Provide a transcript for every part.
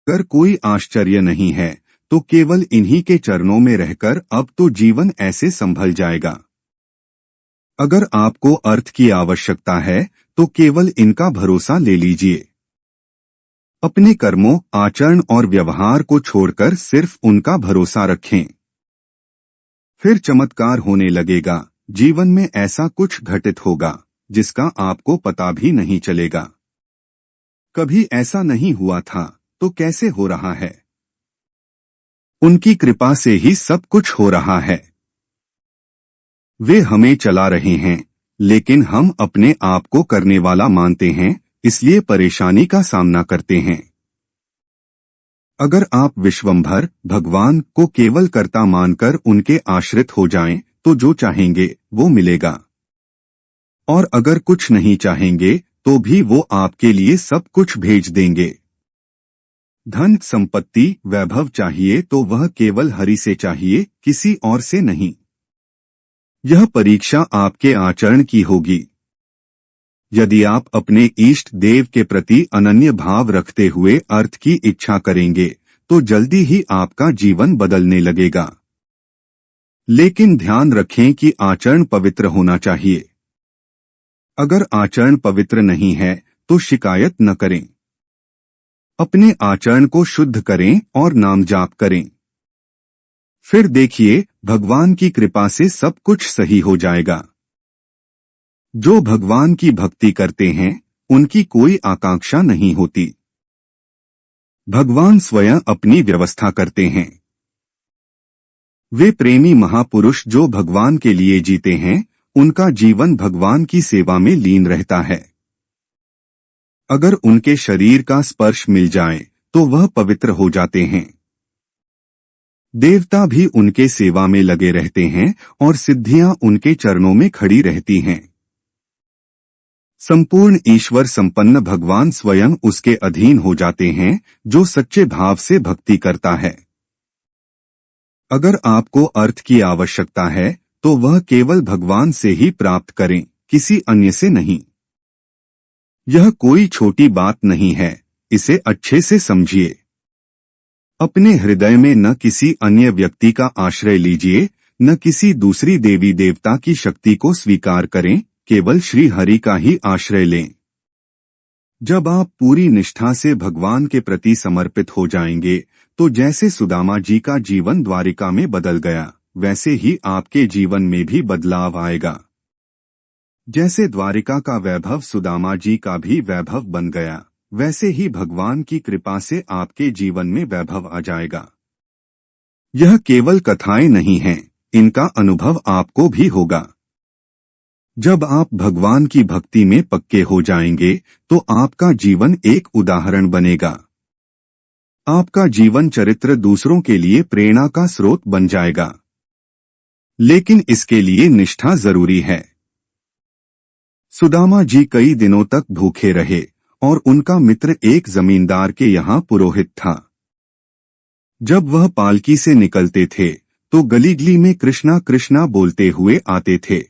अगर कोई आश्चर्य नहीं है तो केवल इन्हीं के चरणों में रहकर अब तो जीवन ऐसे संभल जाएगा। अगर आपको अर्थ की आवश्यकता है तो केवल इनका भरोसा ले लीजिए। अपने कर्मों, आचरण और व्यवहार को छोड़कर सिर्फ उनका भरोसा रखें। फिर चमत्कार होने लगेगा। जीवन में ऐसा कुछ घटित होगा जिसका आपको पता भी नहीं चलेगा। कभी ऐसा नहीं हुआ था तो कैसे हो रहा है? उनकी कृपा से ही सब कुछ हो रहा है। वे हमें चला रहे हैं, लेकिन हम अपने आप को करने वाला मानते हैं, इसलिए परेशानी का सामना करते हैं। अगर आप विश्वंभर भगवान को केवल कर्ता मानकर उनके आश्रित हो जाएं, तो जो चाहेंगे वो मिलेगा। और अगर कुछ नहीं चाहेंगे तो भी वो आपके लिए सब कुछ भेज देंगे। धन, संपत्ति, वैभव चाहिए तो वह केवल हरि से चाहिए, किसी और से नहीं। यह परीक्षा आपके आचरण की होगी। यदि आप अपने इष्ट देव के प्रति अनन्य भाव रखते हुए अर्थ की इच्छा करेंगे तो जल्दी ही आपका जीवन बदलने लगेगा। लेकिन ध्यान रखें कि आचरण पवित्र होना चाहिए। अगर आचरण पवित्र नहीं है तो शिकायत न करें। अपने आचरण को शुद्ध करें और नाम जाप करें। फिर देखिए, भगवान की कृपा से सब कुछ सही हो जाएगा। जो भगवान की भक्ति करते हैं उनकी कोई आकांक्षा नहीं होती। भगवान स्वयं अपनी व्यवस्था करते हैं। वे प्रेमी महापुरुष जो भगवान के लिए जीते हैं, उनका जीवन भगवान की सेवा में लीन रहता है। अगर उनके शरीर का स्पर्श मिल जाए तो वह पवित्र हो जाते हैं। देवता भी उनके सेवा में लगे रहते हैं और सिद्धियां उनके चरणों में खड़ी रहती हैं। संपूर्ण ईश्वर संपन्न भगवान स्वयं उसके अधीन हो जाते हैं जो सच्चे भाव से भक्ति करता है। अगर आपको अर्थ की आवश्यकता है तो वह केवल भगवान से ही प्राप्त करें, किसी अन्य से नहीं। यह कोई छोटी बात नहीं है, इसे अच्छे से समझिए। अपने हृदय में न किसी अन्य व्यक्ति का आश्रय लीजिए, न किसी दूसरी देवी देवता की शक्ति को स्वीकार करें, केवल श्री हरि का ही आश्रय लें। जब आप पूरी निष्ठा से भगवान के प्रति समर्पित हो जाएंगे तो जैसे सुदामा जी का जीवन द्वारिका में बदल गया, वैसे ही आपके जीवन में भी बदलाव आएगा। जैसे द्वारिका का वैभव सुदामा जी का भी वैभव बन गया, वैसे ही भगवान की कृपा से आपके जीवन में वैभव आ जाएगा। यह केवल कथाएं नहीं हैं, इनका अनुभव आपको भी होगा। जब आप भगवान की भक्ति में पक्के हो जाएंगे तो आपका जीवन एक उदाहरण बनेगा। आपका जीवन चरित्र दूसरों के लिए प्रेरणा का स्रोत बन जाएगा। लेकिन इसके लिए निष्ठा जरूरी है। सुदामा जी कई दिनों तक भूखे रहे और उनका मित्र एक जमींदार के यहाँ पुरोहित था। जब वह पालकी से निकलते थे तो गली गली में कृष्णा कृष्णा बोलते हुए आते थे।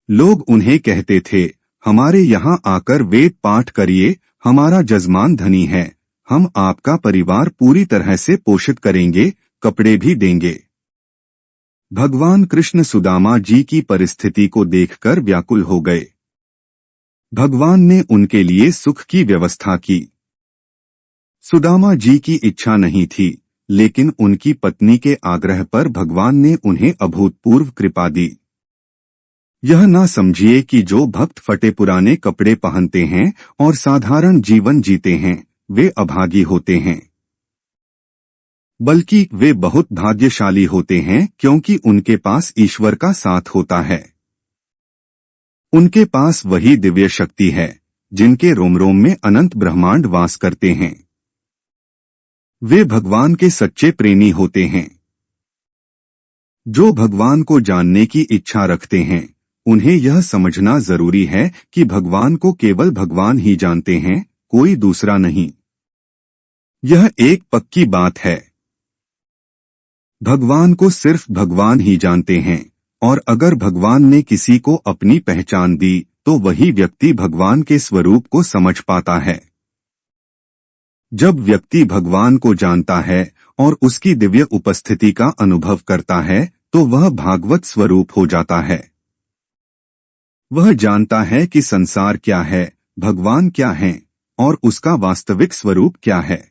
लोग उन्हें कहते थे, हमारे यहाँ आकर वेद पाठ करिए, हमारा जजमान धनी है, हम आपका परिवार पूरी तरह से पोषित करेंगे, कपड़े भी देंगे। भगवान कृष्ण सुदामा जी की परिस्थिति को देखकर व्याकुल हो गए। भगवान ने उनके लिए सुख की व्यवस्था की। सुदामा जी की इच्छा नहीं थी, लेकिन उनकी पत्नी के आग्रह पर भगवान ने उन्हें अभूतपूर्व कृपा दी। यह ना समझिए कि जो भक्त फटे पुराने कपड़े पहनते हैं और साधारण जीवन जीते हैं, वे अभागी होते हैं। बल्कि वे बहुत भाग्यशाली होते हैं क्योंकि उनके पास ईश्वर का साथ होता है। उनके पास वही दिव्य शक्ति है जिनके रोम रोम में अनंत ब्रह्मांड वास करते हैं। वे भगवान के सच्चे प्रेमी होते हैं। जो भगवान को जानने की इच्छा रखते हैं, उन्हें यह समझना जरूरी है कि भगवान को केवल भगवान ही जानते हैं, कोई दूसरा नहीं। यह एक पक्की बात है। भगवान को सिर्फ भगवान ही जानते हैं, और अगर भगवान ने किसी को अपनी पहचान दी तो वही व्यक्ति भगवान के स्वरूप को समझ पाता है। जब व्यक्ति भगवान को जानता है और उसकी दिव्य उपस्थिति का अनुभव करता है तो वह भागवत स्वरूप हो जाता है। वह जानता है कि संसार क्या है, भगवान क्या है और उसका वास्तविक स्वरूप क्या है।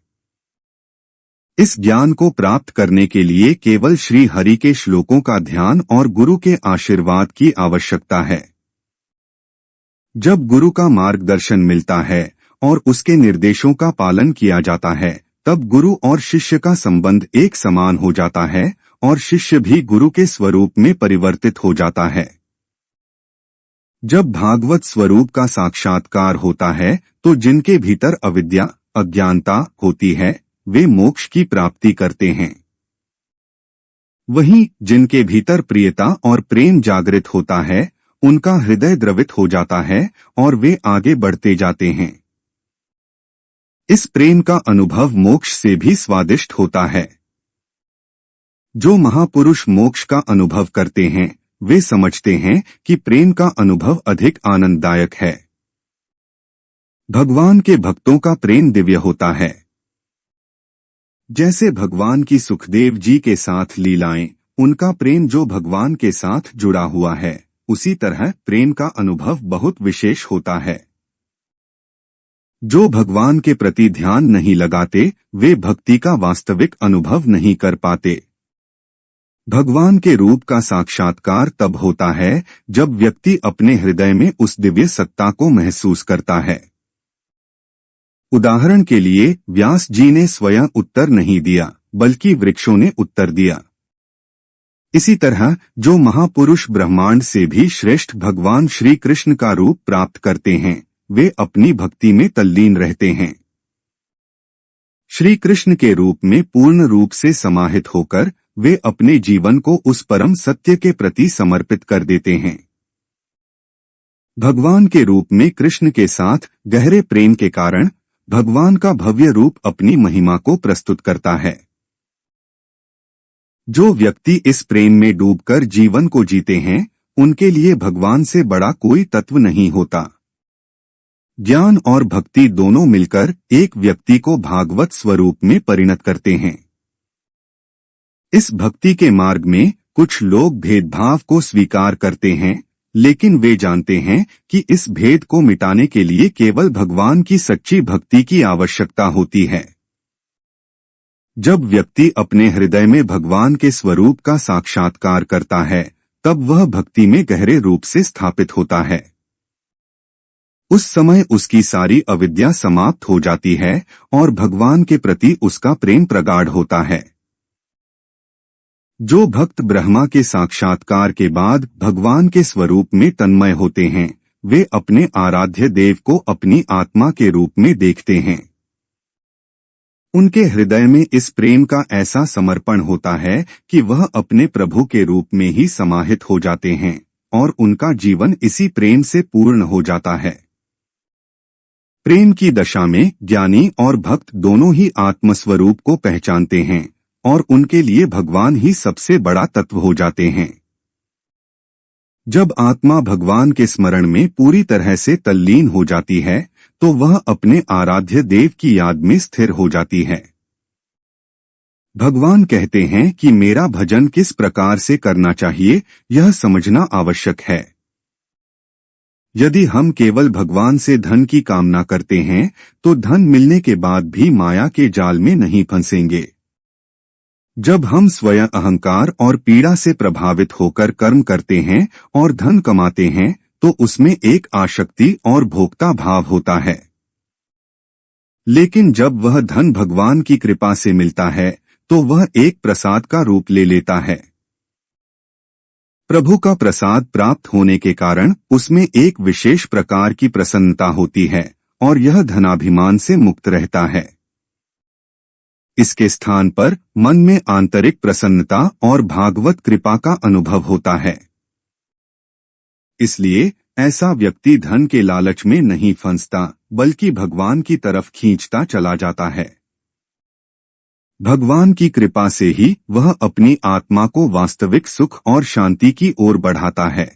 इस ज्ञान को प्राप्त करने के लिए केवल श्री हरि के श्लोकों का ध्यान और गुरु के आशीर्वाद की आवश्यकता है। जब गुरु का मार्गदर्शन मिलता है और उसके निर्देशों का पालन किया जाता है तब गुरु और शिष्य का संबंध एक समान हो जाता है और शिष्य भी गुरु के स्वरूप में परिवर्तित हो जाता है। जब भागवत स्वरूप का साक्षात्कार होता है तो जिनके भीतर अविद्या, अज्ञानता होती है वे मोक्ष की प्राप्ति करते हैं। वहीं जिनके भीतर प्रियता और प्रेम जागृत होता है उनका हृदय द्रवित हो जाता है और वे आगे बढ़ते जाते हैं। इस प्रेम का अनुभव मोक्ष से भी स्वादिष्ट होता है। जो महापुरुष मोक्ष का अनुभव करते हैं वे समझते हैं कि प्रेम का अनुभव अधिक आनंददायक है। भगवान के भक्तों का प्रेम दिव्य होता है। जैसे भगवान की सुखदेव जी के साथ लीलाएं, उनका प्रेम जो भगवान के साथ जुड़ा हुआ है, उसी तरह प्रेम का अनुभव बहुत विशेष होता है। जो भगवान के प्रति ध्यान नहीं लगाते वे भक्ति का वास्तविक अनुभव नहीं कर पाते। भगवान के रूप का साक्षात्कार तब होता है जब व्यक्ति अपने हृदय में उस दिव्य सत्ता को महसूस करता है। उदाहरण के लिए व्यास जी ने स्वयं उत्तर नहीं दिया बल्कि वृक्षों ने उत्तर दिया। इसी तरह जो महापुरुष ब्रह्मांड से भी श्रेष्ठ भगवान श्री कृष्ण का रूप प्राप्त करते हैं वे अपनी भक्ति में तल्लीन रहते हैं। श्री कृष्ण के रूप में पूर्ण रूप से समाहित होकर वे अपने जीवन को उस परम सत्य के प्रति समर्पित कर देते हैं। भगवान के रूप में कृष्ण के साथ गहरे प्रेम के कारण भगवान का भव्य रूप अपनी महिमा को प्रस्तुत करता है। जो व्यक्ति इस प्रेम में डूबकर जीवन को जीते हैं उनके लिए भगवान से बड़ा कोई तत्व नहीं होता। ज्ञान और भक्ति दोनों मिलकर एक व्यक्ति को भागवत स्वरूप में परिणत करते हैं। इस भक्ति के मार्ग में कुछ लोग भेदभाव को स्वीकार करते हैं लेकिन वे जानते हैं कि इस भेद को मिटाने के लिए केवल भगवान की सच्ची भक्ति की आवश्यकता होती है। जब व्यक्ति अपने हृदय में भगवान के स्वरूप का साक्षात्कार करता है तब वह भक्ति में गहरे रूप से स्थापित होता है। उस समय उसकी सारी अविद्या समाप्त हो जाती है और भगवान के प्रति उसका प्रेम प्रगाढ़ होता है। जो भक्त ब्रह्मा के साक्षात्कार के बाद भगवान के स्वरूप में तन्मय होते हैं वे अपने आराध्य देव को अपनी आत्मा के रूप में देखते हैं। उनके हृदय में इस प्रेम का ऐसा समर्पण होता है कि वह अपने प्रभु के रूप में ही समाहित हो जाते हैं और उनका जीवन इसी प्रेम से पूर्ण हो जाता है। प्रेम की दशा में ज्ञानी और भक्त दोनों ही आत्मस्वरूप को पहचानते हैं और उनके लिए भगवान ही सबसे बड़ा तत्व हो जाते हैं। जब आत्मा भगवान के स्मरण में पूरी तरह से तल्लीन हो जाती है तो वह अपने आराध्य देव की याद में स्थिर हो जाती है। भगवान कहते हैं कि मेरा भजन किस प्रकार से करना चाहिए यह समझना आवश्यक है। यदि हम केवल भगवान से धन की कामना करते हैं तो धन मिलने के बाद भी माया के जाल में नहीं फंसेंगे। जब हम स्वयं अहंकार और पीड़ा से प्रभावित होकर कर्म करते हैं और धन कमाते हैं तो उसमें एक आसक्ति और भोक्ता भाव होता है। लेकिन जब वह धन भगवान की कृपा से मिलता है तो वह एक प्रसाद का रूप ले लेता है। प्रभु का प्रसाद प्राप्त होने के कारण उसमें एक विशेष प्रकार की प्रसन्नता होती है और यह धनाभिमान से मुक्त रहता है। इसके स्थान पर मन में आंतरिक प्रसन्नता और भागवत कृपा का अनुभव होता है। इसलिए ऐसा व्यक्ति धन के लालच में नहीं फंसता बल्कि भगवान की तरफ खींचता चला जाता है। भगवान की कृपा से ही वह अपनी आत्मा को वास्तविक सुख और शांति की ओर बढ़ाता है।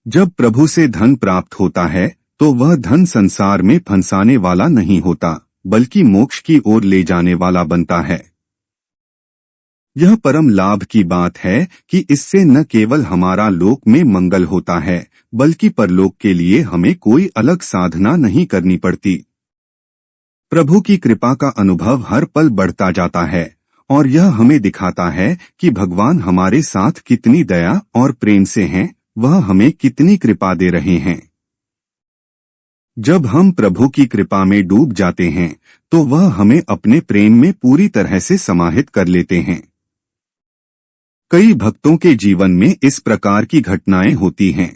जब प्रभु से धन प्राप्त होता है तो वह धन संसार में फंसाने वाला नहीं होता बल्कि मोक्ष की ओर ले जाने वाला बनता है। यह परम लाभ की बात है कि इससे न केवल हमारा लोक में मंगल होता है, बल्कि परलोक के लिए हमें कोई अलग साधना नहीं करनी पड़ती। प्रभु की कृपा का अनुभव हर पल बढ़ता जाता है और यह हमें दिखाता है कि भगवान हमारे साथ कितनी दया और प्रेम से हैं, वह हमें कितनी कृपा दे रहे हैं। जब हम प्रभु की कृपा में डूब जाते हैं तो वह हमें अपने प्रेम में पूरी तरह से समाहित कर लेते हैं। कई भक्तों के जीवन में इस प्रकार की घटनाएं होती हैं।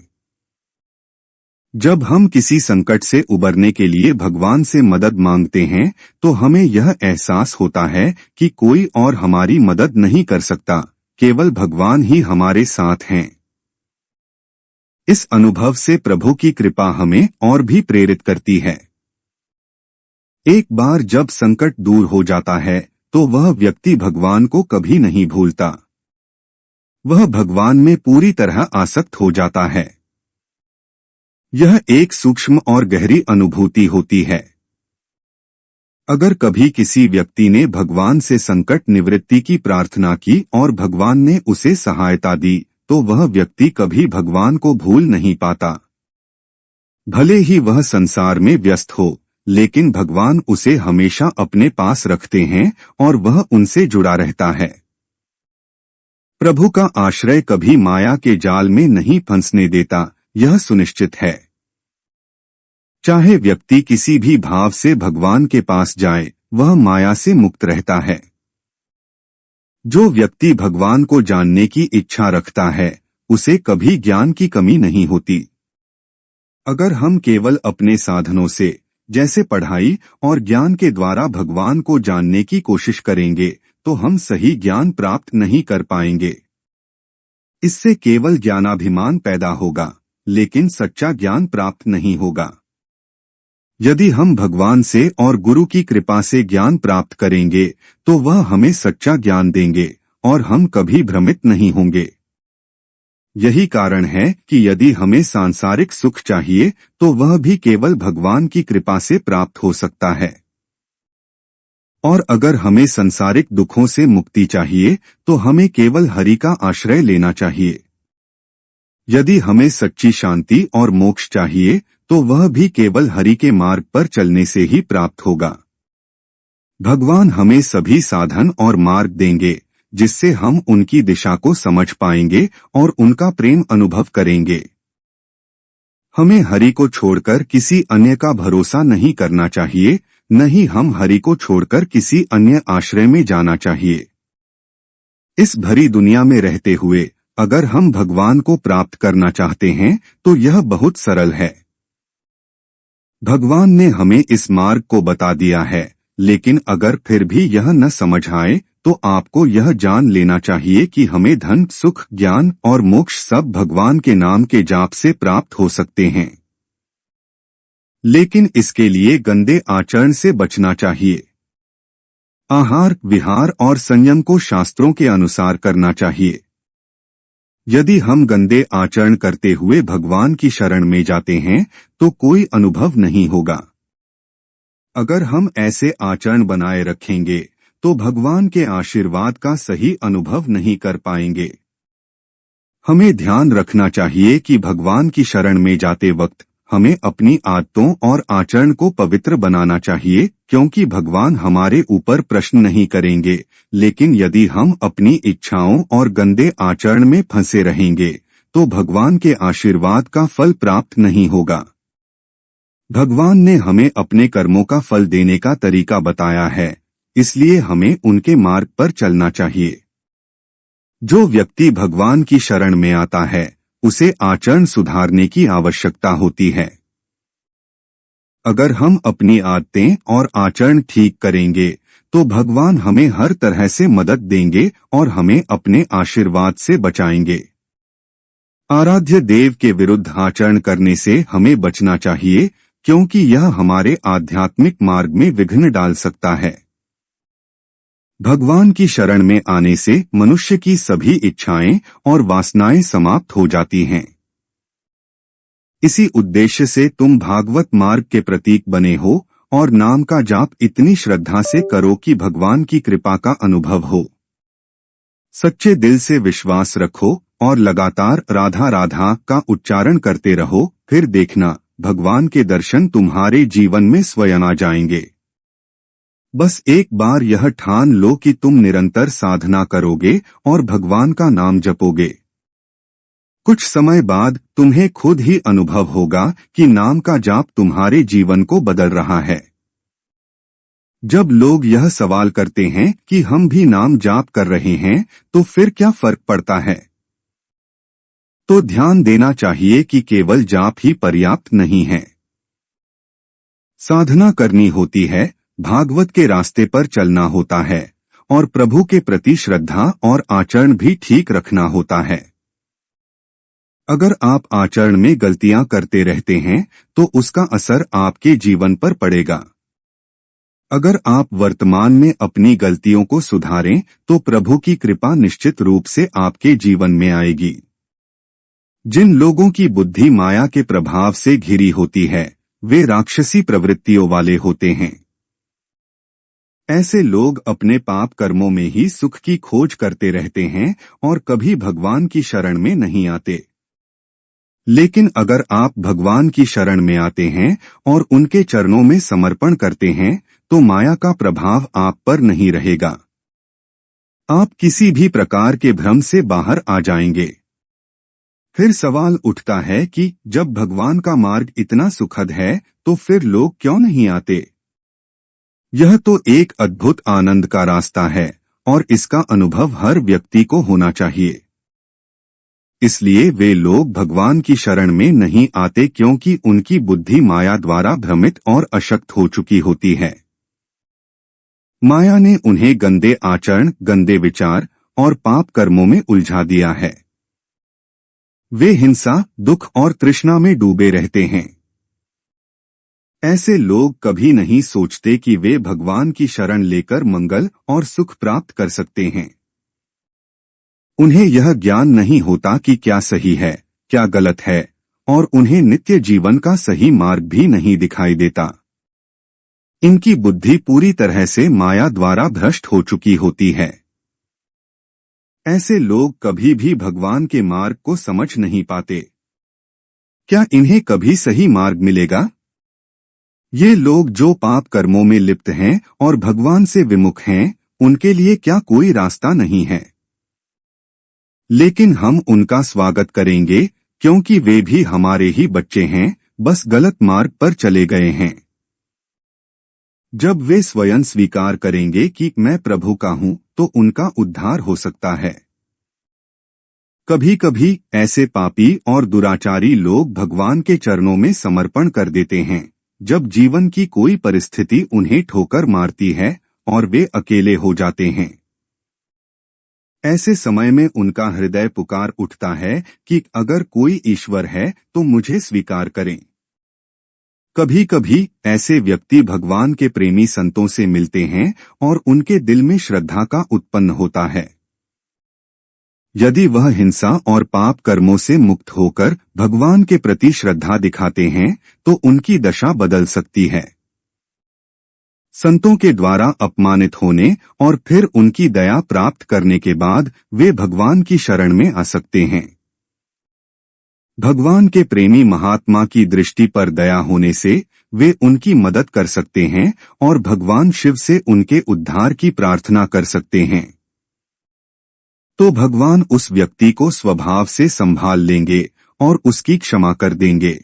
जब हम किसी संकट से उबरने के लिए भगवान से मदद मांगते हैं तो हमें यह एहसास होता है कि कोई और हमारी मदद नहीं कर सकता, केवल भगवान ही हमारे साथ हैं। इस अनुभव से प्रभु की कृपा हमें और भी प्रेरित करती है। एक बार जब संकट दूर हो जाता है तो वह व्यक्ति भगवान को कभी नहीं भूलता। वह भगवान में पूरी तरह आसक्त हो जाता है। यह एक सूक्ष्म और गहरी अनुभूति होती है। अगर कभी किसी व्यक्ति ने भगवान से संकट निवृत्ति की प्रार्थना की और भगवान ने उसे सहायता दी तो वह व्यक्ति कभी भगवान को भूल नहीं पाता। भले ही वह संसार में व्यस्त हो, लेकिन भगवान उसे हमेशा अपने पास रखते हैं और वह उनसे जुड़ा रहता है। प्रभु का आश्रय कभी माया के जाल में नहीं फंसने देता, यह सुनिश्चित है। चाहे व्यक्ति किसी भी भाव से भगवान के पास जाए, वह माया से मुक्त रहता है। जो व्यक्ति भगवान को जानने की इच्छा रखता है, उसे कभी ज्ञान की कमी नहीं होती। अगर हम केवल अपने साधनों से, जैसे पढ़ाई और ज्ञान के द्वारा भगवान को जानने की कोशिश करेंगे तो हम सही ज्ञान प्राप्त नहीं कर पाएंगे। इससे केवल ज्ञानाभिमान पैदा होगा, लेकिन सच्चा ज्ञान प्राप्त नहीं होगा। यदि हम भगवान से और गुरु की कृपा से ज्ञान प्राप्त करेंगे तो वह हमें सच्चा ज्ञान देंगे और हम कभी भ्रमित नहीं होंगे। यही कारण है कि यदि हमें सांसारिक सुख चाहिए तो वह भी केवल भगवान की कृपा से प्राप्त हो सकता है। और अगर हमें सांसारिक दुखों से मुक्ति चाहिए तो हमें केवल हरि का आश्रय लेना चाहिए। यदि हमें सच्ची शांति और मोक्ष चाहिए तो वह भी केवल हरि के मार्ग पर चलने से ही प्राप्त होगा। भगवान हमें सभी साधन और मार्ग देंगे जिससे हम उनकी दिशा को समझ पाएंगे और उनका प्रेम अनुभव करेंगे। हमें हरि को छोड़कर किसी अन्य का भरोसा नहीं करना चाहिए, न ही हम हरि को छोड़कर किसी अन्य आश्रय में जाना चाहिए। इस भरी दुनिया में रहते हुए अगर हम भगवान को प्राप्त करना चाहते हैं तो यह बहुत सरल है। भगवान ने हमें इस मार्ग को बता दिया है, लेकिन अगर फिर भी यह न समझ आए तो आपको यह जान लेना चाहिए कि हमें धन, सुख, ज्ञान और मोक्ष सब भगवान के नाम के जाप से प्राप्त हो सकते हैं। लेकिन इसके लिए गंदे आचरण से बचना चाहिए। आहार, विहार और संयम को शास्त्रों के अनुसार करना चाहिए। यदि हम गंदे आचरण करते हुए भगवान की शरण में जाते हैं तो कोई अनुभव नहीं होगा। अगर हम ऐसे आचरण बनाए रखेंगे तो भगवान के आशीर्वाद का सही अनुभव नहीं कर पाएंगे। हमें ध्यान रखना चाहिए कि भगवान की शरण में जाते वक्त हमें अपनी आदतों और आचरण को पवित्र बनाना चाहिए, क्योंकि भगवान हमारे ऊपर प्रश्न नहीं करेंगे। लेकिन यदि हम अपनी इच्छाओं और गंदे आचरण में फंसे रहेंगे तो भगवान के आशीर्वाद का फल प्राप्त नहीं होगा। भगवान ने हमें अपने कर्मों का फल देने का तरीका बताया है, इसलिए हमें उनके मार्ग पर चलना चाहिए। जो व्यक्ति भगवान की शरण में आता है उसे आचरण सुधारने की आवश्यकता होती है। अगर हम अपनी आदतें और आचरण ठीक करेंगे तो भगवान हमें हर तरह से मदद देंगे और हमें अपने आशीर्वाद से बचाएंगे। आराध्य देव के विरुद्ध आचरण करने से हमें बचना चाहिए, क्योंकि यह हमारे आध्यात्मिक मार्ग में विघ्न डाल सकता है। भगवान की शरण में आने से मनुष्य की सभी इच्छाएं और वासनाएं समाप्त हो जाती हैं। इसी उद्देश्य से तुम भागवत मार्ग के प्रतीक बने हो और नाम का जाप इतनी श्रद्धा से करो कि भगवान की कृपा का अनुभव हो। सच्चे दिल से विश्वास रखो और लगातार राधा राधा का उच्चारण करते रहो, फिर देखना भगवान के दर्शन तुम्हारे जीवन में स्वयं आ जाएंगे। बस एक बार यह ठान लो कि तुम निरंतर साधना करोगे और भगवान का नाम जपोगे। कुछ समय बाद तुम्हें खुद ही अनुभव होगा कि नाम का जाप तुम्हारे जीवन को बदल रहा है। जब लोग यह सवाल करते हैं कि हम भी नाम जाप कर रहे हैं तो फिर क्या फर्क पड़ता है, तो ध्यान देना चाहिए कि केवल जाप ही पर्याप्त नहीं है। साधना करनी होती है, भागवत के रास्ते पर चलना होता है और प्रभु के प्रति श्रद्धा और आचरण भी ठीक रखना होता है। अगर आप आचरण में गलतियां करते रहते हैं तो उसका असर आपके जीवन पर पड़ेगा। अगर आप वर्तमान में अपनी गलतियों को सुधारें तो प्रभु की कृपा निश्चित रूप से आपके जीवन में आएगी। जिन लोगों की बुद्धि माया के प्रभाव से घिरी होती है वे राक्षसी प्रवृत्तियों वाले होते हैं। ऐसे लोग अपने पाप कर्मों में ही सुख की खोज करते रहते हैं और कभी भगवान की शरण में नहीं आते। लेकिन अगर आप भगवान की शरण में आते हैं और उनके चरणों में समर्पण करते हैं तो माया का प्रभाव आप पर नहीं रहेगा। आप किसी भी प्रकार के भ्रम से बाहर आ जाएंगे। फिर सवाल उठता है कि जब भगवान का मार्ग इतना सुखद है तो फिर लोग क्यों नहीं आते? यह तो एक अद्भुत आनंद का रास्ता है और इसका अनुभव हर व्यक्ति को होना चाहिए। इसलिए वे लोग भगवान की शरण में नहीं आते क्योंकि उनकी बुद्धि माया द्वारा भ्रमित और अशक्त हो चुकी होती है। माया ने उन्हें गंदे आचरण, गंदे विचार और पाप कर्मों में उलझा दिया है। वे हिंसा, दुख और तृष्णा में डूबे रहते हैं। ऐसे लोग कभी नहीं सोचते कि वे भगवान की शरण लेकर मंगल और सुख प्राप्त कर सकते हैं। उन्हें यह ज्ञान नहीं होता कि क्या सही है, क्या गलत है और उन्हें नित्य जीवन का सही मार्ग भी नहीं दिखाई देता। इनकी बुद्धि पूरी तरह से माया द्वारा भ्रष्ट हो चुकी होती है। ऐसे लोग कभी भी भगवान के मार्ग को समझ नहीं पाते। क्या इन्हें कभी सही मार्ग मिलेगा? ये लोग जो पाप कर्मों में लिप्त हैं और भगवान से विमुख हैं, उनके लिए क्या कोई रास्ता नहीं है? लेकिन हम उनका स्वागत करेंगे क्योंकि वे भी हमारे ही बच्चे हैं, बस गलत मार्ग पर चले गए हैं। जब वे स्वयं स्वीकार करेंगे कि मैं प्रभु का हूं तो उनका उद्धार हो सकता है। कभी कभी ऐसे पापी और दुराचारी लोग भगवान के चरणों में समर्पण कर देते हैं जब जीवन की कोई परिस्थिति उन्हें ठोकर मारती है और वे अकेले हो जाते हैं। ऐसे समय में उनका हृदय पुकार उठता है कि अगर कोई ईश्वर है तो मुझे स्वीकार करें। कभी कभी ऐसे व्यक्ति भगवान के प्रेमी संतों से मिलते हैं और उनके दिल में श्रद्धा का उत्पन्न होता है। यदि वह हिंसा और पाप कर्मों से मुक्त होकर भगवान के प्रति श्रद्धा दिखाते हैं तो उनकी दशा बदल सकती है। संतों के द्वारा अपमानित होने और फिर उनकी दया प्राप्त करने के बाद वे भगवान की शरण में आ सकते हैं। भगवान के प्रेमी महात्मा की दृष्टि पर दया होने से वे उनकी मदद कर सकते हैं और भगवान शिव से उनके उद्धार की प्रार्थना कर सकते हैं। तो भगवान उस व्यक्ति को स्वभाव से संभाल लेंगे और उसकी क्षमा कर देंगे।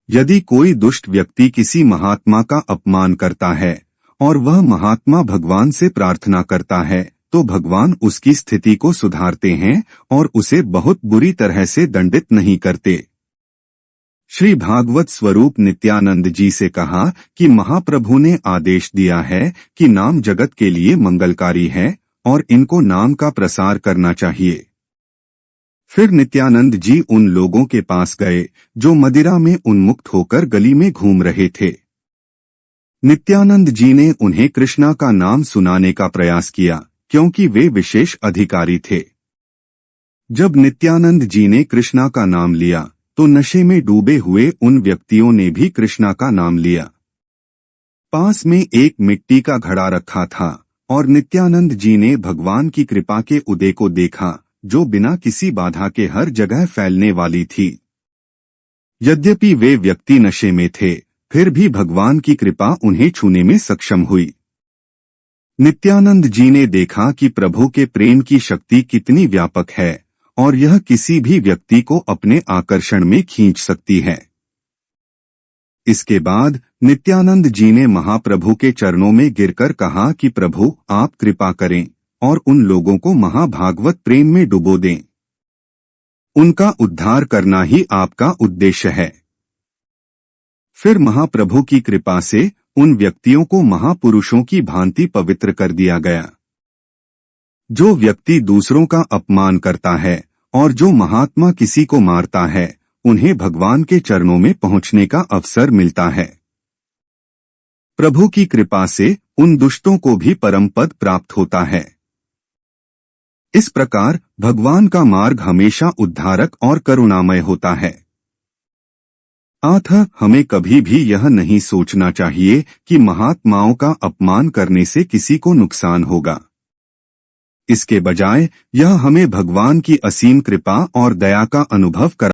यदि कोई दुष्ट व्यक्ति किसी महात्मा का अपमान करता है और वह महात्मा भगवान से प्रार्थना करता है तो भगवान उसकी स्थिति को सुधारते हैं और उसे बहुत बुरी तरह से दंडित नहीं करते। श्री भागवत स्वरूप नित्यानंद जी से कहा कि महाप्रभु ने आदेश दिया है कि नाम जगत के लिए मंगलकारी है और इनको नाम का प्रसार करना चाहिए। फिर नित्यानंद जी उन लोगों के पास गए जो मदिरा में उन्मुक्त होकर गली में घूम रहे थे। नित्यानंद जी ने उन्हें कृष्णा का नाम सुनाने का प्रयास किया क्योंकि वे विशेष अधिकारी थे। जब नित्यानंद जी ने कृष्णा का नाम लिया तो नशे में डूबे हुए उन व्यक्तियों ने भी कृष्णा का नाम लिया। पास में एक मिट्टी का घड़ा रखा था और नित्यानंद जी ने भगवान की कृपा के उदय को देखा, जो बिना किसी बाधा के हर जगह फैलने वाली थी। यद्यपि वे व्यक्ति नशे में थे, फिर भी भगवान की कृपा उन्हें छूने में सक्षम हुई। नित्यानंद जी ने देखा कि प्रभु के प्रेम की शक्ति कितनी व्यापक है और यह किसी भी व्यक्ति को अपने आकर्षण में खींच सकती है। इसके बाद नित्यानंद जी ने महाप्रभु के चरणों में गिरकर कहा कि प्रभु, आप कृपा करें और उन लोगों को महाभागवत प्रेम में डुबो दें। उनका उद्धार करना ही आपका उद्देश्य है। फिर महाप्रभु की कृपा से उन व्यक्तियों को महापुरुषों की भांति पवित्र कर दिया गया। जो व्यक्ति दूसरों का अपमान करता है और जो महात्मा किसी को मारता है, उन्हें भगवान के चरणों में पहुंचने का अवसर मिलता है। प्रभु की कृपा से उन दुष्टों को भी परम पद प्राप्त होता है। इस प्रकार भगवान का मार्ग हमेशा उद्धारक और करुणामय होता है। अतः हमें कभी भी यह नहीं सोचना चाहिए कि महात्माओं का अपमान करने से किसी को नुकसान होगा। इसके बजाय यह हमें भगवान की असीम कृपा और दया का अनुभव